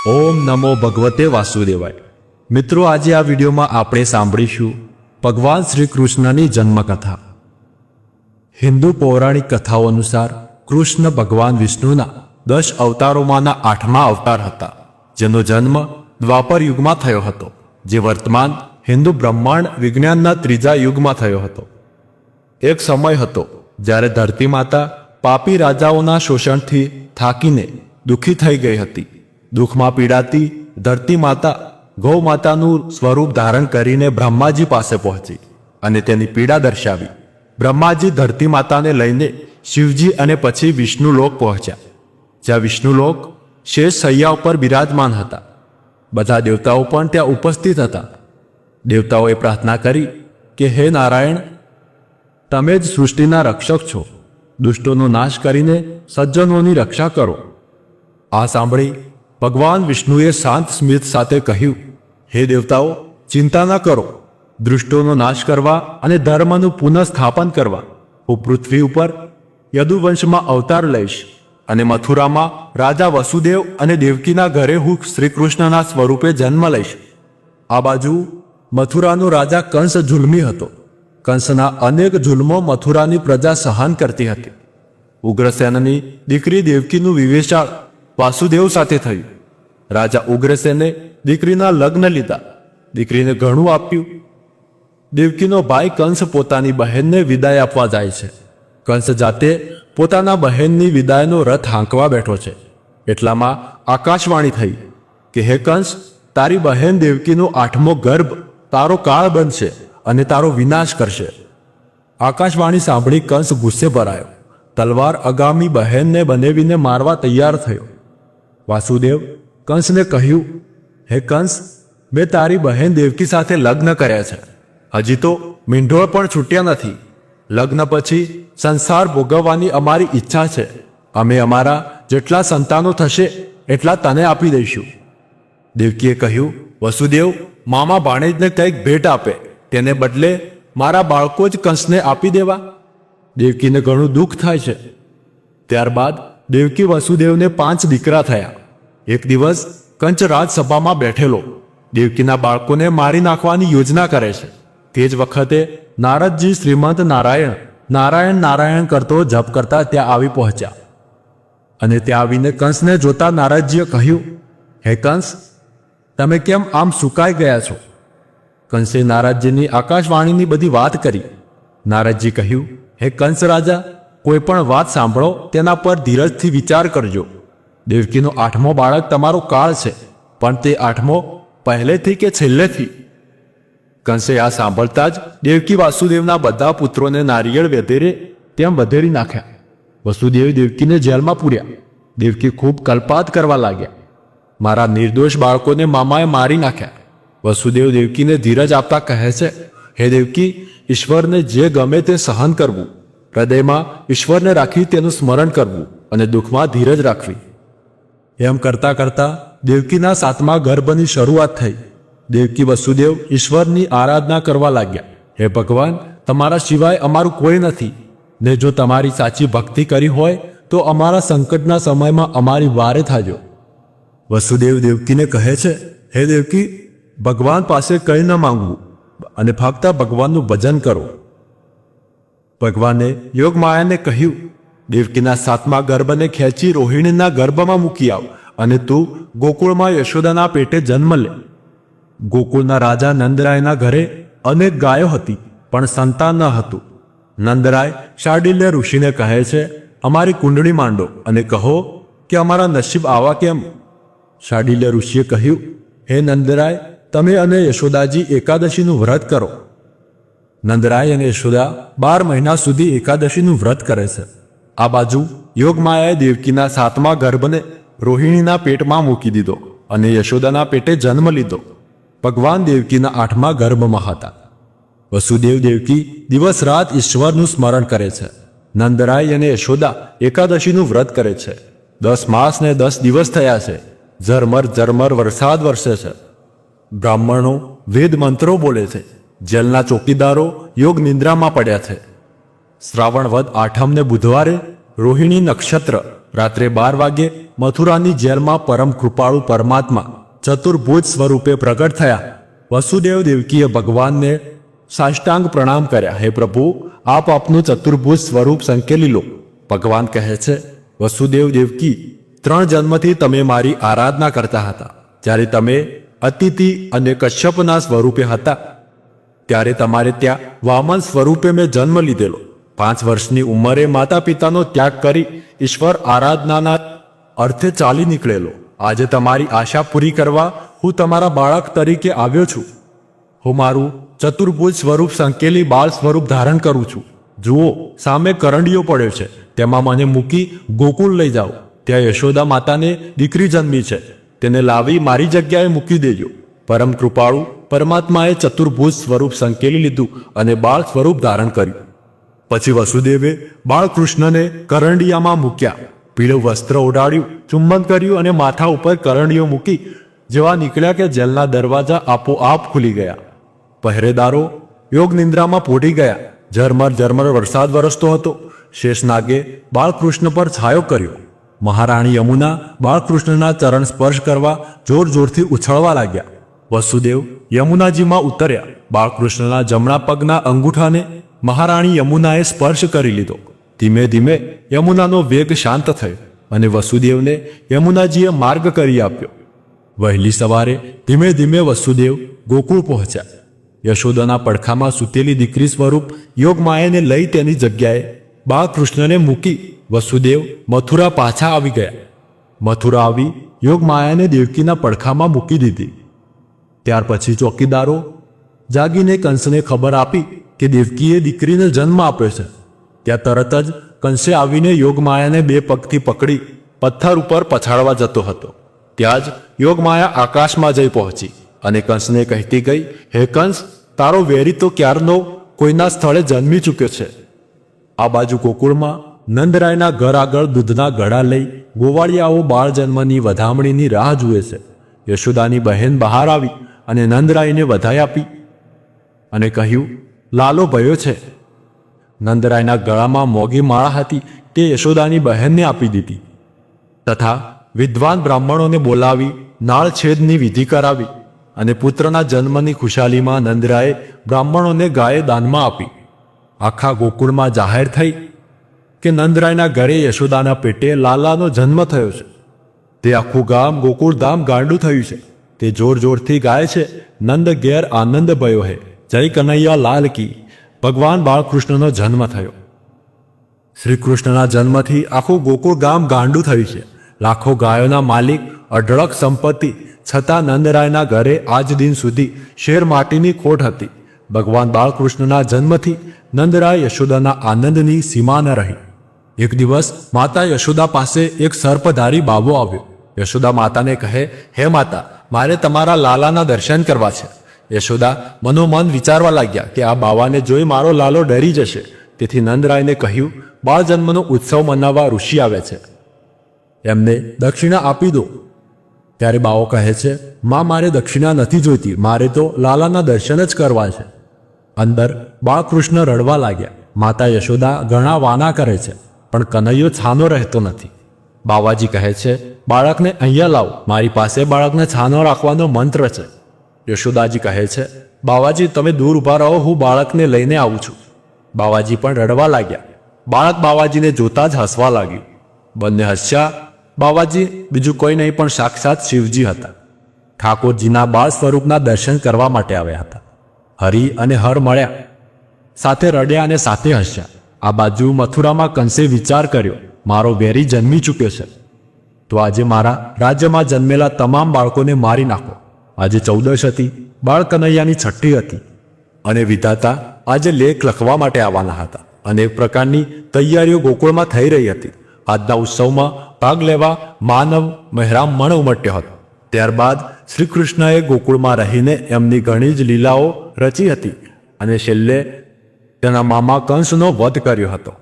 ઓમ નમો ભગવતે વાસુદેવાય। મિત્રો, આજે આ વિડીયોમાં આપણે સાંભળીશું ભગવાન શ્રી કૃષ્ણની જન્મકથા। હિન્દુ પૌરાણિક કથાઓ અનુસાર કૃષ્ણ ભગવાન વિષ્ણુના 10 અવતારોમાંના 8મા અવતાર હતા, જેનો જન્મ દ્વાપર યુગમાં થયો હતો, જે વર્તમાન હિન્દુ બ્રહ્માંડ વિજ્ઞાનના 3જા યુગમાં થયો હતો। એક સમય હતો જ્યારે ધરતી માતા પાપી રાજાઓના શોષણથી થાકીને દુઃખી થઈ ગઈ હતી। દુઃખમાં પીડાતી ધરતી માતા ગૌ માતાનું સ્વરૂપ ધારણ કરીને બ્રહ્માજી પાસે પહોંચી અને તેની પીડા દર્શાવી। બ્રહ્માજી ધરતી માતાને લઈને શિવજી અને પછી વિષ્ણુલોક પહોંચ્યા, જ્યાં વિષ્ણુલોક શેષ શૈયા ઉપર બિરાજમાન હતા। બધા દેવતાઓ પણ ત્યાં ઉપસ્થિત હતા। દેવતાઓએ પ્રાર્થના કરી કે હે નારાયણ, તમે જ સૃષ્ટિના રક્ષક છો, દુષ્ટોનો નાશ કરીને સજ્જનોની રક્ષા કરો। આ સાંભળી ભગવાન વિષ્ણુએ શાંત સ્મિત સાથે કહ્યું, હે દેવતાઓ, ચિંતા ન કરો। દુષ્ટોનો નાશ કરવા અને ધર્મનું પુનઃસ્થાપન કરવા હું પૃથ્વી ઉપર યદુવંશમાં અવતાર લઈશ અને મથુરામાં રાજા વસુદેવ અને દેવકીના ઘરે હું શ્રીકૃષ્ણના સ્વરૂપે જન્મ લઈશ। આ બાજુ મથુરાનો રાજા કંસ જુલ્મી હતો। કંસના અનેક જુલ્મો મથુરાની પ્રજા સહન કરતી હતી। ઉગ્રસેનની દીકરી દેવકીનું વિવેચાળ વાસુદેવ સાથે થયું। રાજા ઉગ્રસેને દીકરીના લગ્ન લીધા, દીકરીને ઘણું આપ્યું। દેવકીનો ભાઈ કંસ પોતાની બહેનને વિદાય આપવા જાય છે। કંસ જાતે પોતાના બહેનની વિદાયનો રથ હાંકવા બેઠો છે। એટલામાં આકાશવાણી થઈ કે હે કંસ, તારી બહેન દેવકીનો 8મો ગર્ભ તારો કાળ બનશે અને તારો વિનાશ કરશે। આકાશવાણી સાંભળી કંસ ગુસ્સે ભરાયો, તલવાર અગામી બહેનને બનેવીને મારવા તૈયાર થયો। વાસુદેવ કંસને કહ્યું, હે કંસ, મેં તારી બહેન દેવકી સાથે લગ્ન કર્યા છે, હજી તો મીંઢોળ પણ છૂટ્યા નથી। લગ્ન પછી સંસાર ભોગવવાની અમારી ઈચ્છા છે। અમે અમારા જેટલા સંતાનો થશે એટલા તને આપી દઈશું। દેવકીએ કહ્યું, વસુદેવ મામા ભાણેજને કંઈક ભેટ આપે, તેને બદલે મારા બાળકો જ કંસને આપી દેવા। દેવકીને ઘણું દુઃખ થાય છે। ત્યારબાદ દેવકી વસુદેવને 5 દીકરા થયા। એક દિવસ કંસ રાજસભામાં બેઠેલો દેવકીના બાળકોને મારી નાખવાની યોજના કરે છે। તે જ વખતે નારદજી શ્રીમંત નારાયણ નારાયણ નારાયણ કરતો જપ કરતા ત્યાં આવી પહોંચ્યા અને ત્યાં આવીને કંસને જોતા નારદજીએ કહ્યું, હે કંસ, તમે કેમ આમ સુકાઈ ગયા છો? કંસે નારદજીની આકાશવાણીની બધી વાત કરી। નારદજી કહ્યું, હે કંસ રાજા, કોઈ પણ વાત સાંભળો તેના પર ધીરજથી વિચાર કરજો। દેવકીનો 8મો બાળક તમારો કાળ છે, પણ તે 8મો પહેલેથી કે છેલ્લેથી? કંસે આ સાંભળતા જ દેવકી વાસુદેવના બધા પુત્રોને નારિયેળ વધેરે તેમ વધેરી નાખ્યા। વસુદેવ દેવકીને જેલમાં પૂર્યા। દેવકી ખૂબ કલ્પાત કરવા લાગ્યા, મારા નિર્દોષ બાળકોને મામાએ મારી નાખ્યા। વસુદેવ દેવકીને ધીરજ આપતા કહે છે, હે દેવકી, ઈશ્વરને જે ગમે તે સહન કરવું, હૃદયમાં ઈશ્વરને રાખી તેનું સ્મરણ કરવું અને દુઃખમાં ધીરજ રાખવી। એમ કરતા કરતા દેવકીના 7મા ગર્ભની શરૂઆત થઈ। દેવકી વસુદેવ ઈશ્વરની આરાધના કરવા લાગ્યા, હે ભગવાન, તમારા સિવાય અમારું કોઈ નથી, ને જો તમારી સાચી ભક્તિ કરી હોય તો અમારા સંકટના સમયમાં અમારી વારે થાજો। વસુદેવ દેવકીને કહે છે, હે દેવકી, ભગવાન પાસે કંઈ ન માંગવું અને ફક્ત ભગવાનનું ભજન કરો। ભગવાને યોગમાયાને કહ્યું, દેવકીના 7મા ગર્ભને ખેંચી રોહિણીના ગર્ભમાં મૂકી આવ અને તું ગોકુળમાં યશોદાના પેટે જન્મ લે। ગોકુળના રાજા નંદરાયના ઘરે અનેક ગાયો હતી, પણ સંતાન ન હતું। નંદરાય શાંડિલ્ય ઋષિને કહે છે, અમારી કુંડળી માંડો અને કહો કે અમારા નસીબ આવા કેમ? શાંડિલ્ય ઋષિએ કહ્યું, હે નંદરાય, તમે અને યશોદાજી એકાદશીનું વ્રત કરો। નંદરાય અને યશોદા 12 મહિના સુધી એકાદશીનું વ્રત કરે છે। આ બાજુ યોગમાયાએ દેવકીના 7મા ગર્ભને રોહિણીના પેટમાં મૂકી દીધો અને યશોદાના પેટે જન્મ લીધો। ભગવાન દેવકીના 8મા ગર્ભમાં હતા। વસુદેવ દેવકી દિવસ રાત ઈશ્વરનું સ્મરણ કરે છે। નંદરાય અને યશોદા એકાદશીનું વ્રત કરે છે। 10 માસ ને 10 દિવસ થયા છે। ઝરમર ઝરમર વરસાદ વરસે છે। બ્રાહ્મણો વેદ મંત્રો બોલે છે। જેલના ચોકીદારો યોગ નિંદ્રામાં પડ્યા છે। શ્રાવણ વદ 8મને બુધવારે રોહિણી નક્ષત્ર રાત્રે 12 વાગ્યે મથુરાની જેલમાં પરમ કૃપાળુ પરમાત્મા ચતુર્ભુજ સ્વરૂપે પ્રગટ થયા. વસુદેવ દેવકીએ ભગવાનને સાષ્ટાંગ પ્રણામ કર્યા. હે પ્રભુ, આપ આપનું ચતુર્ભુજ સ્વરૂપ સંકેલી લો. ભગવાન કહે છે, વસુદેવ દેવકી, 3 જન્મથી તમે મારી આરાધના કરતા હતા. જ્યારે તમે અતિથિ અને કશ્યપના સ્વરૂપે હતા ત્યારે તમારે ત્યાં વામન સ્વરૂપે મેં જન્મ લીધેલો. 5 વર્ષની ઉંમરે માતા પિતાનો ત્યાગ કરી ઈશ્વર આરાધનાના અર્થે ચાલી નીકળેલો. આજે તમારી આશા પૂરી કરવા હું તમારા બાળક તરીકે આવ્યો છું. હું મારું ચતુર્ભુજ સ્વરૂપ સંકેલી બાળ સ્વરૂપ ધારણ કરું છું. જુઓ, સામે કરંડિયો પડ્યો છે, તેમાં મને મૂકી ગોકુળ લઈ જાઓ. ત્યાં યશોદા માતાને દીકરી જન્મી છે, તેને લાવી મારી જગ્યાએ મૂકી દેજો. પરમ કૃપાળુ પરમાત્માએ ચતુર્ભુજ સ્વરૂપ સંકેલી લીધું અને બાળ સ્વરૂપ ધારણ કર્યું. પછી વસુદેવે બાળકૃષ્ણને કરંડિયામાં મૂક્યા, પીળું વસ્ત્ર ઓઢાડ્યું, ચુંબન કર્યું અને માથા ઉપર કરંડિયો મૂકી જેવા નીકળ્યા કે જેલના દરવાજા આપોઆપ ખુલી ગયા. પહેરેદારો યોગ નિંદ્રામાં પોઢી ગયા. ઝરમર વરસાદ વરસતો હતો. શેષનાગે બાળકૃષ્ણ પર છાયો કર્યો. મહારાણી યમુના બાળકૃષ્ણના ચરણ સ્પર્શ કરવા જોર જોરથી ઉછળવા લાગ્યા. વસુદેવ યમુનાજીમાં ઉતર્યા. બાળકૃષ્ણના જમણા પગના અંગૂઠાને મહારાણી યમુનાએ સ્પર્શ કરી લીધો. ધીમે ધીમે યમુનાનો વેગ શાંત થયો અને વસુદેવને યમુનાજીએ માર્ગ કરી આપ્યો. વહેલી સવારે ધીમે ધીમે વસુદેવ ગોકુળ પહોંચ્યા. યશોદાના પડખામાં સૂતેલી દીકરી સ્વરૂપ યોગમાયાને લઈ તેની જગ્યાએ બાળકૃષ્ણને મૂકી વસુદેવ મથુરા પાછા આવી ગયા. મથુરા આવી યોગમાયાને દેવકીના પડખામાં મૂકી દીધી. ત્યાર પછી ચોકીદારો જાગીને કંસને ખબર આપી કે દેવકીએ દીકરીને જન્મ આપ્યો છે. ત્યાં તરત જ કંસે આવીને યોગમાયાને 2 પગથી પકડી પથ્થર ઉપર પછાડવા જતો હતો. ત્યાં જ યોગમાયા આકાશમાં જઈ પહોંચી અને કંસને કહેતી ગઈ, હે કંસ, તારો વેરી તો ક્યારનો કોઈના સ્થળે જન્મી ચૂક્યો છે. આ બાજુ ગોકુળમાં નંદરાયના ઘર આગળ દૂધના ગળા લઈ ગોવાળિયાઓ બાળ જન્મની વધામણીની રાહ જુએ છે. યશોદાની બહેન બહાર આવી અને નંદરાયને વધાઈ આપી અને કહ્યું, લાલો ભયો છે. નંદરાયના ગળામાં મોંઘી માળા હતી, તે યશોદાની બહેનને આપી દીધી તથા વિદ્વાન બ્રાહ્મણોને બોલાવી નાળ છેદની વિધિ કરાવી અને પુત્રના જન્મની ખુશાલીમાં નંદરાયે બ્રાહ્મણોને ગાય દાનમાં આપી. આખા ગોકુળમાં જાહેર થઈ કે નંદરાયના ઘરે યશોદાના પેટે લાલાનો જન્મ થયો છે. તે આખું ગામ ગોકુળધામ ગાંડું થયું છે. તે જોર જોરથી ગાય છે, નંદ ઘેર આનંદ ભયો હે, જય કનૈયા લાલ કી. ભગવાન બાળકૃષ્ણનો જન્મ થયો. શ્રી કૃષ્ણના જન્મથી આખું ગોકુળ ગામ ગાંડું થયું છે. લાખો ગાયોના માલિક, અઢળક સંપત્તિ, છતાં નંદરાયના ઘરે આજ દિન સુધી શેર માટીની ખોટ હતી. ભગવાન બાળકૃષ્ણના જન્મથી નંદરાય યશોદાના આનંદની સીમા ન રહી. એક દિવસ માતા યશોદા પાસે એક સર્પધારી બાવો આવ્યો. યશોદા માતાને કહે, હે માતા, મારે તમારા લાલાના દર્શન કરવા છે. યશોદા મનોમન વિચારવા લાગ્યા કે આ બાવાને જોઈ મારો લાલો ડરી જશે. તેથી નંદરાયને કહ્યું, બાળ જન્મનો ઉત્સવ મનાવવા ઋષિ આવે છે, એમને દક્ષિણા આપી દો. ત્યારે બાવો કહે છે, માં, મારે દક્ષિણા નથી જોઈતી, મારે તો લાલાના દર્શન જ કરવા છે. અંદર બાળકૃષ્ણ રડવા લાગ્યા. માતા યશોદા ઘણા વાના કરે છે, પણ કનૈયો છાનો રહેતો નથી. બાવાજી કહે છે, બાળકને અહીંયા લાવો, મારી પાસે બાળકને છાનો રાખવાનો મંત્ર છે. યશોદાજી કહે છે, બાવાજી તમે દૂર ઊભા રહો, હું બાળકને લઈને આવું છું. બાવાજી પણ રડવા લાગ્યા. બાળક બાવાજીને જોતા જ હસવા લાગ્યું. બંને હસ્યા. બાવાજી બીજું કોઈ નહીં પણ સાક્ષાત શિવજી હતા. ઠાકોરજીના બાળ સ્વરૂપના દર્શન કરવા માટે આવ્યા હતા. હરિ અને હર મળ્યા, સાથે રડ્યા અને સાથે હસ્યા. આ બાજુ મથુરામાં કંસે વિચાર કર્યો, મારો વેરી જન્મી ચૂક્યો છે, તો આજે મારા રાજ્યમાં જન્મેલા તમામ બાળકોને મારી નાખો. આજે 14 હતી, બાળ કનૈયાની છઠ્ઠી હતી અને વિધાતા આજે લેખ લખવા માટે આવવાના હતા. અનેક પ્રકારની તૈયારીઓ ગોકુળમાં થઈ રહી હતી. આજના ઉત્સવમાં ભાગ લેવા માનવ મહેરામ મણ ઉમટ્યો હતો. ત્યારબાદ શ્રી કૃષ્ણએ ગોકુળમાં રહીને એમની ઘણી જ લીલાઓ રચી હતી અને છેલ્લે તેના મામા કંસનો વધ કર્યો હતો.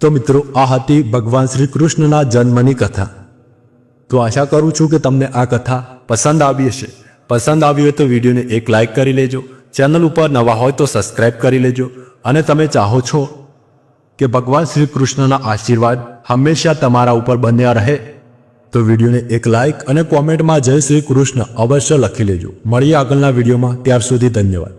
તો મિત્રો, આ હતી ભગવાન શ્રી કૃષ્ણના જન્મની કથા. તો આશા કરું છું કે તમને આ કથા પસંદ આવી હશે. પસંદ આવી હોય તો વિડીયોને એક લાઇક કરી લેજો. ચેનલ ઉપર નવા હોય તો સબસ્ક્રાઇબ કરી લેજો. અને તમે ચાહો છો કે ભગવાન શ્રી કૃષ્ણના આશીર્વાદ હંમેશા તમારા ઉપર બન્યા રહે તો તો વિડીયોને એક લાઇક અને કોમેન્ટમાં જય શ્રી કૃષ્ણ અવશ્ય લખી લેજો. મળીએ આગળના વિડીયોમાં. ત્યાર સુધી ધન્યવાદ.